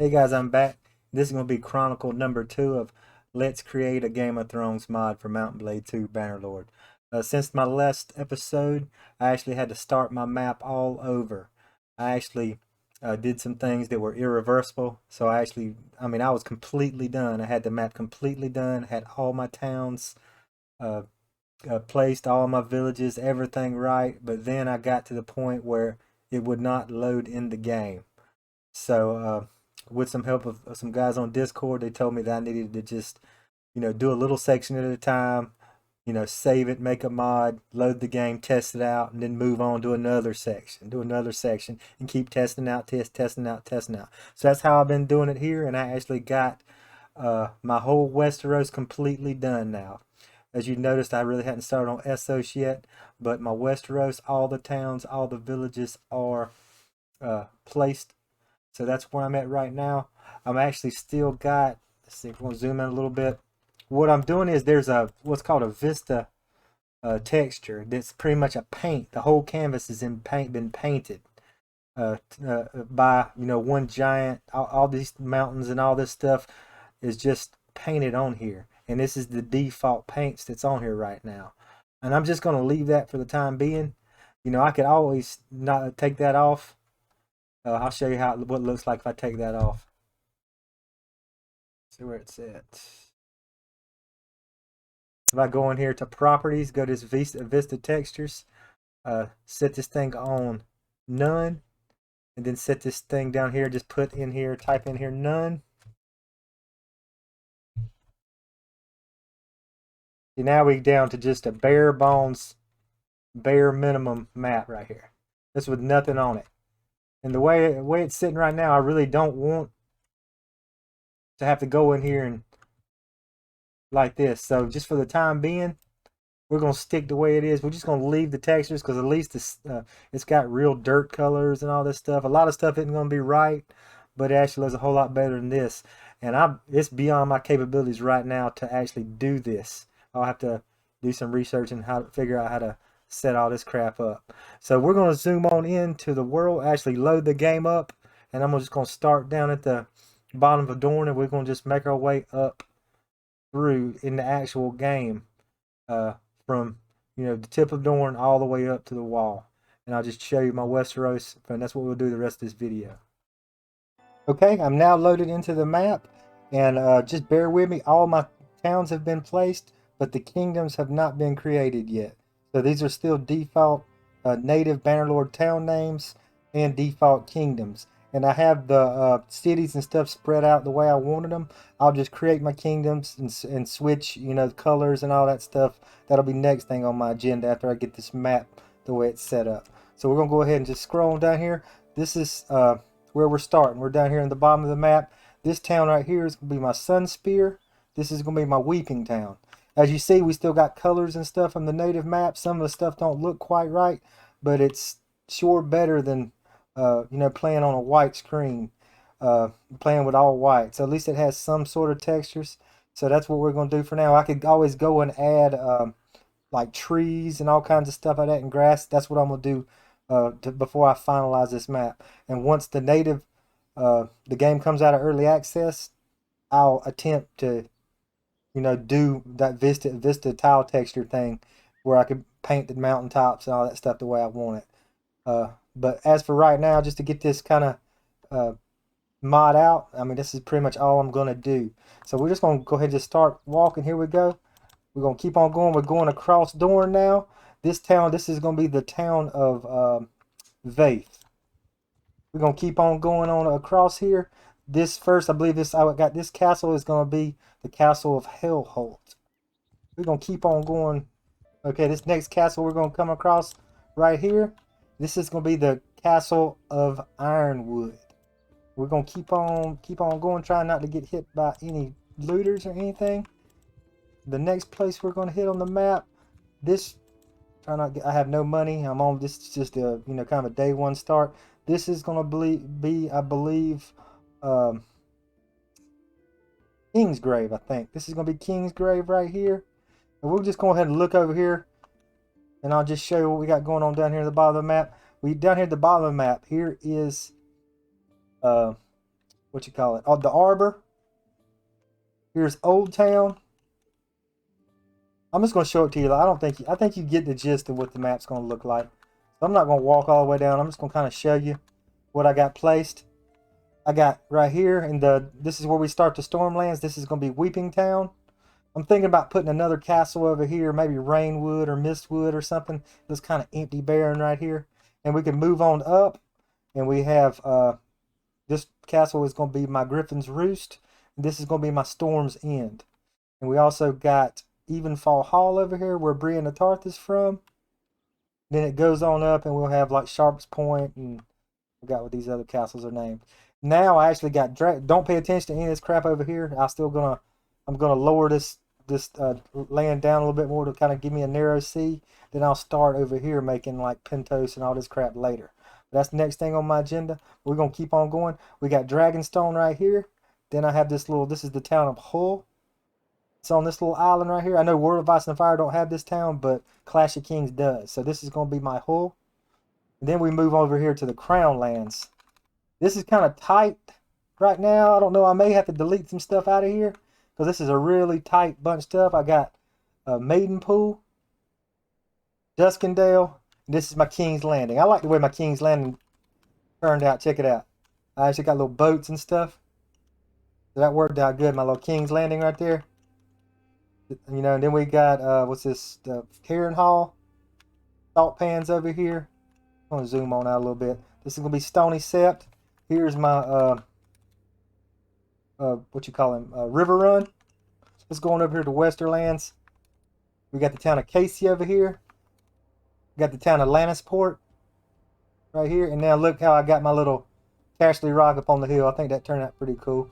Hey guys, I'm back. This is going to be Chronicle number 2 of Let's Create a Game of Thrones mod for Mount Blade 2 Bannerlord. Since my last episode, I actually had to start my map all over. I actually did some things that were irreversible. So I was completely done. I had the map completely done, had all my towns uh, placed, all my villages, everything right. But then I got to the point where it would not load in the game. So, with some help of some guys on Discord, they told me that I needed to just, do a little section at a time, save it, make a mod, load the game, test it out, and then move on to another section, and keep testing out, testing out, testing out. So that's how I've been doing it here, and I actually got my whole Westeros completely done now. As you noticed, I really hadn't started on Essos yet, but my Westeros, all the towns, all the villages are placed, so that's where I'm at right now. I'm actually still got, let's see if we're going to zoom in a little bit. What I'm doing is there's what's called a Vista texture that's pretty much a paint. The whole canvas is been painted by, one giant, all these mountains and all this stuff is just painted on here. And this is the default paints that's on here right now. And I'm just going to leave that for the time being. I could always not take that off. I'll show you what it looks like if I take that off. See where it's at. If I go in here to properties, go to this Vista textures, set this thing on none, and then set this thing down here, just put in here, type in here none. See, now we down to just a bare bones, bare minimum map right here. This with nothing on it. And the way it's sitting right now, I really don't want to have to go in here and like this. So just for the time being, we're going to stick the way it is. We're just going to leave the textures because at least it's got real dirt colors and all this stuff. A lot of stuff isn't going to be right, but it actually looks a whole lot better than this. And it's beyond my capabilities right now to actually do this. I'll have to do some research and how to figure out how to set all this crap up. So we're going to zoom on into the world, actually load the game up, and I'm just going to start down at the bottom of Dorne, and we're going to just make our way up through in the actual game. From the tip of Dorne all the way up to the wall, and I'll just show you my Westeros, and that's what we'll do the rest of this video. Okay, I'm now loaded into the map, and just bear with me. All my towns have been placed, but the kingdoms have not been created yet. So these are still default native Bannerlord town names and default kingdoms. And I have the cities and stuff spread out the way I wanted them. I'll just create my kingdoms and switch, the colors and all that stuff. That'll be next thing on my agenda after I get this map the way it's set up. So we're going to go ahead and just scroll down here. This is where we're starting. We're down here in the bottom of the map. This town right here is going to be my Sun Spear. This is going to be my Weeping Town. As you see, we still got colors and stuff on the native map. Some of the stuff don't look quite right, but it's sure better than playing on a white screen, playing with all white. So at least it has some sort of textures. So that's what we're going to do for now. I could always go and add like trees and all kinds of stuff like that and grass. That's what I'm going to do before I finalize this map. And once the the game comes out of early access, I'll attempt to, do that Vista tile texture thing where I could paint the mountaintops and all that stuff the way I want it. But as for right now, just to get this kind of mod out, this is pretty much all I'm going to do. So we're just going to go ahead and just start walking. Here we go. We're going to keep on going. We're going across Dorne now. This is going to be the town of Vaith. We're going to keep on going on across here. This first, I believe I got this castle is going to be the castle of Hellholt. We're going to keep on going. Okay, this next castle we're going to come across right here. This is going to be the castle of Ironwood. We're going to keep on going, trying not to get hit by any looters or anything. The next place we're going to hit on the map, I have no money. I'm on this is just a kind of a day one start. This is going to be I believe Kingsgrave. I think this is going to be Kingsgrave right here. And we'll just go ahead and look over here, and I'll just show you what we got going on down here at the bottom of the map. Down here at the bottom of the map, here is what you call it? Oh, the Arbor. Here's Old Town. I'm just going to show it to you. I think you get the gist of what the map's going to look like. So I'm not going to walk all the way down. I'm just going to kind of show you what I got placed. I got right here, and this is where we start the Stormlands. This is going to be Weeping Town. I'm thinking about putting another castle over here, maybe Rainwood or Mistwood or something. This kind of empty barren right here. And we can move on up, and we have, this castle is going to be my Griffin's Roost. And this is going to be my Storm's End. And we also got Evenfall Hall over here, where Brienne of Tarth is from. Then it goes on up, and we'll have like Sharp's Point, and I forgot what these other castles are named. Now I actually got don't pay attention to any of this crap over here. I'm gonna lower this land down a little bit more to kind of give me a narrow sea. Then I'll start over here making like Pentos and all this crap later. But that's the next thing on my agenda. We're gonna keep on going. We got Dragonstone right here. Then I have this is the town of Hull. It's on this little island right here. I know World of Ice and Fire don't have this town, but Clash of Kings does. So this is gonna be my Hull. And then we move over here to the Crown Lands. This is kind of tight right now. I don't know. I may have to delete some stuff out of here because this is a really tight bunch of stuff. I got Maidenpool, Duskendale. And this is my King's Landing. I like the way my King's Landing turned out. Check it out. I actually got little boats and stuff. So that worked out good. My little King's Landing right there. You know, and then we got, what's this? The Harrenhal. Salt pans over here. I'm going to zoom on out a little bit. This is going to be Stony Sept. Here's my, what you call him, River Run. Let's go on over here to Westerlands. We got the town of Casey over here. We got the town of Lannisport right here. And now look how I got my little Cashley Rock up on the hill. I think that turned out pretty cool.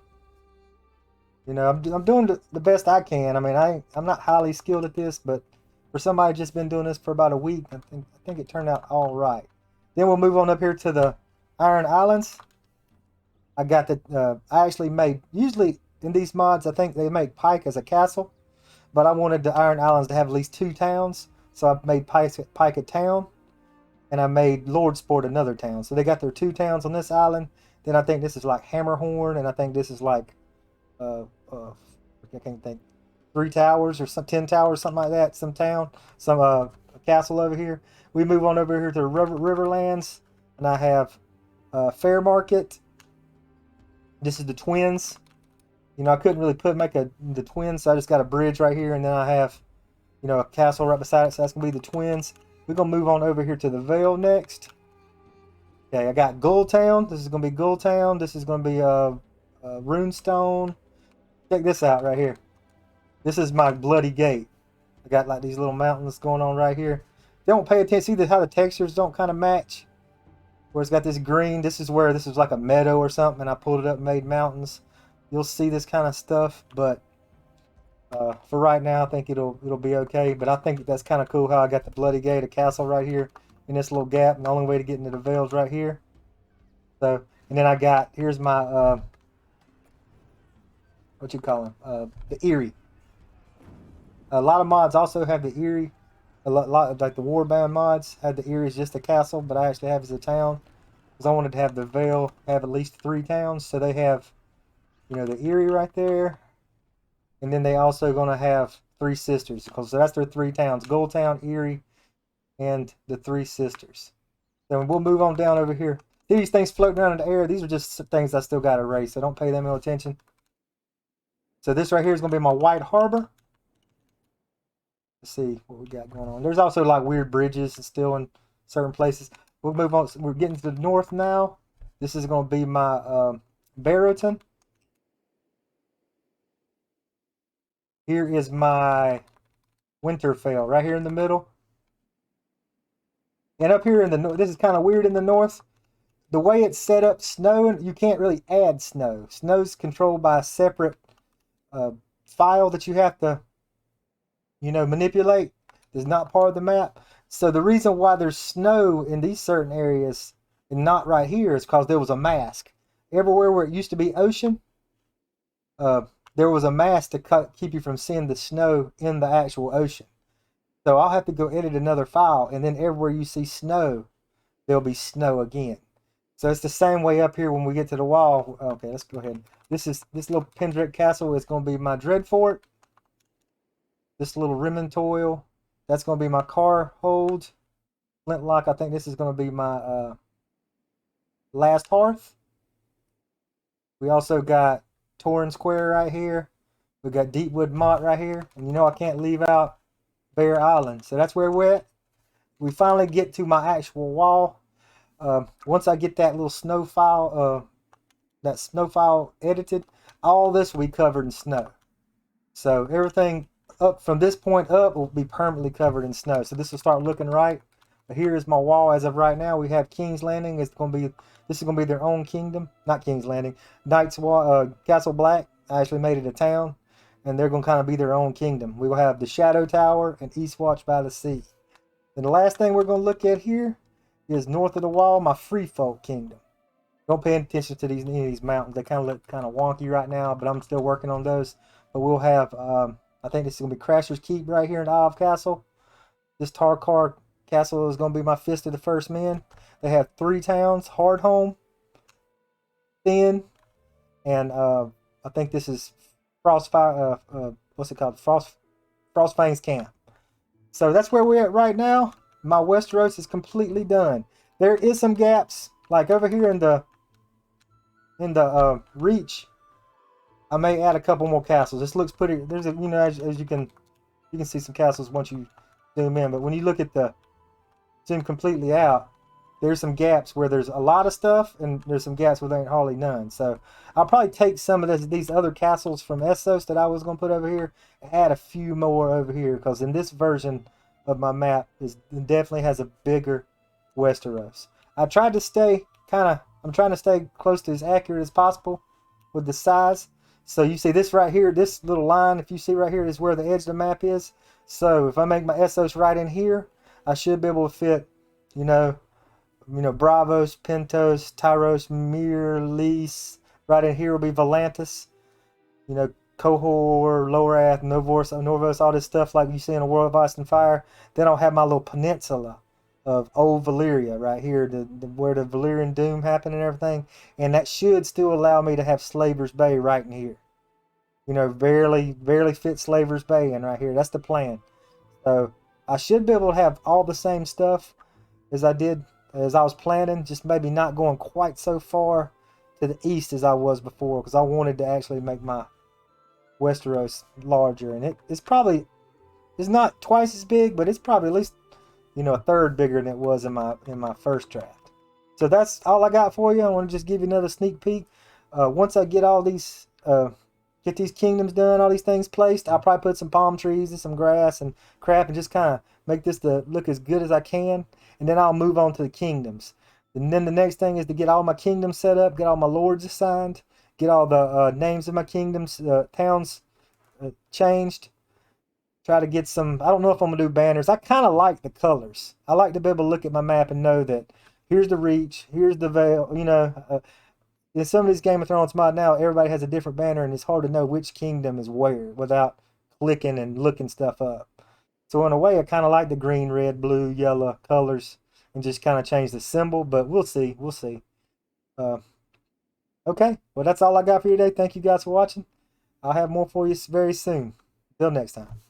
You know, I'm doing the best I can. I mean, I'm not highly skilled at this, but for somebody just been doing this for about a week, I think it turned out all right. Then we'll move on up here to the Iron Islands. I got I actually made, usually in these mods, I think they make Pike as a castle, but I wanted the Iron Islands to have at least 2 towns, so I made Pike a town, and I made Lordsport another town. So they got their 2 towns on this island. Then I think this is like Hammerhorn, and I think this is like, I can't think, 3 towers or 10 towers, something like that, some town, some a castle over here. We move on over here to Riverlands, and I have Fair Market. This is the Twins. You know, I couldn't really make the Twins, so I just got a bridge right here, and then I have, you know, a castle right beside it, so that's going to be the Twins. We're going to move on over here to the Vale next. Okay, I got Gulltown. This is going to be Gulltown. This is going to be Runestone. Check this out right here. This is my Bloody Gate. I got like these little mountains going on right here. Don't pay attention. See how the textures don't kind of match? Where it's got this green. This is like a meadow or something, and I pulled it up and made mountains. You'll see this kind of stuff, but for right now, I think it'll be okay. But I think that's kind of cool how I got the Bloody Gate, a castle right here in this little gap, and the only way to get into the Vales right here. So, and then here's my what you call him? The Eyrie. A lot of mods also have the Eyrie. A lot of like the Warbound mods had the Eyrie as just a castle, but I actually have it as a town because I wanted to have the Vale have at least 3 towns. So they have, you know, the Eyrie right there, and then they also gonna have 3 sisters, because so that's their 3 towns: Gulltown, Eyrie, and the 3 sisters. Then we'll move on down over here. See these things floating around in the air? These are just things I still got to erase, so don't pay them no attention. So this right here is gonna be my White Harbor. Let's see what we got going on. There's also like weird bridges still in certain places. We'll move on. We're getting to the north now. This is going to be my Barrowton. Here is my Winterfell right here in the middle. And up here in the north, this is kind of weird in the north. The way it's set up, snow, you can't really add snow. Snow's controlled by a separate file that you have to, you know, manipulate. Is not part of the map. So the reason why there's snow in these certain areas and not right here is because there was a mask. Everywhere where it used to be ocean, there was a mask to keep you from seeing the snow in the actual ocean. So I'll have to go edit another file, and then everywhere you see snow, there'll be snow again. So it's the same way up here when we get to the wall. Okay, let's go ahead. This little Pendrick Castle is going to be my Dreadfort. This little Rementoil, that's going to be my car hold. Flintlock, I think this is going to be my last hearth. We also got Torrens Square right here. We got Deepwood Mott right here. And you know I can't leave out Bear Island. So that's where we're at. We finally get to my actual wall. Once I get that little snow file, edited, all this will be covered in snow. So everything up from this point up will be permanently covered in snow. So this will start looking right. But here is my wall as of right now. We have King's Landing. This is going to be their own kingdom. Not King's Landing. Castle Black. I actually made it a town. And they're going to kind of be their own kingdom. We will have the Shadow Tower and Eastwatch by the Sea. And the last thing we're going to look at here is north of the wall, my Free Folk kingdom. Don't pay attention to any of these mountains. They kind of look kind of wonky right now, but I'm still working on those. But we'll have, I think this is going to be Crasher's Keep right here in Isle of Castle. This Tarkar Castle is going to be my Fist of the First Men. They have 3 towns: Hardhome, Thin, and I think this is Frostfire. What's it called? Frostfang's Camp. So that's where we're at right now. My Westeros is completely done. There is some gaps, like over here in the Reach. I may add a couple more castles. This looks pretty. There's a, as you can see some castles once you zoom in. But when you look at the zoom completely out, there's some gaps where there's a lot of stuff, and there's some gaps where there ain't hardly none. So I'll probably take some of these other castles from Essos that I was going to put over here and add a few more over here, because in this version of my map it definitely has a bigger Westeros. I'm trying to stay close to as accurate as possible with the size. So you see this right here, this little line, if you see right here, is where the edge of the map is. So if I make my Essos right in here, I should be able to fit, Bravos, Pentos, Tyros, Mir, Lys. Right in here will be Volantis. Cohor, Lorath, Norvos, all this stuff like you see in A World of Ice and Fire. Then I'll have my little peninsula of Old Valyria right here, where the Valyrian Doom happened and everything. And that should still allow me to have Slaver's Bay right in here. Barely fit Slaver's Bay in right here. That's the plan. So I should be able to have all the same stuff as I was planning, just maybe not going quite so far to the east as I was before, because I wanted to actually make my Westeros larger. And it's not twice as big, but it's probably at least a third bigger than it was in my first draft. So that's all I got for you. I want to just give you another sneak peek. Once I get all these get these kingdoms done, all these things placed, I'll probably put some palm trees and some grass and crap and just kind of make this to look as good as I can. And then I'll move on to the kingdoms. And then the next thing is to get all my kingdoms set up, get all my lords assigned, get all the names of my kingdoms, towns changed. Try to get some, I don't know if I'm going to do banners. I kind of like the colors. I like to be able to look at my map and know that here's the Reach, here's the Vale. In some of these Game of Thrones mod now, everybody has a different banner, and it's hard to know which kingdom is where without clicking and looking stuff up. So in a way, I kind of like the green, red, blue, yellow colors and just kind of change the symbol, but we'll see. Okay, well, that's all I got for you today. Thank you guys for watching. I'll have more for you very soon. Until next time.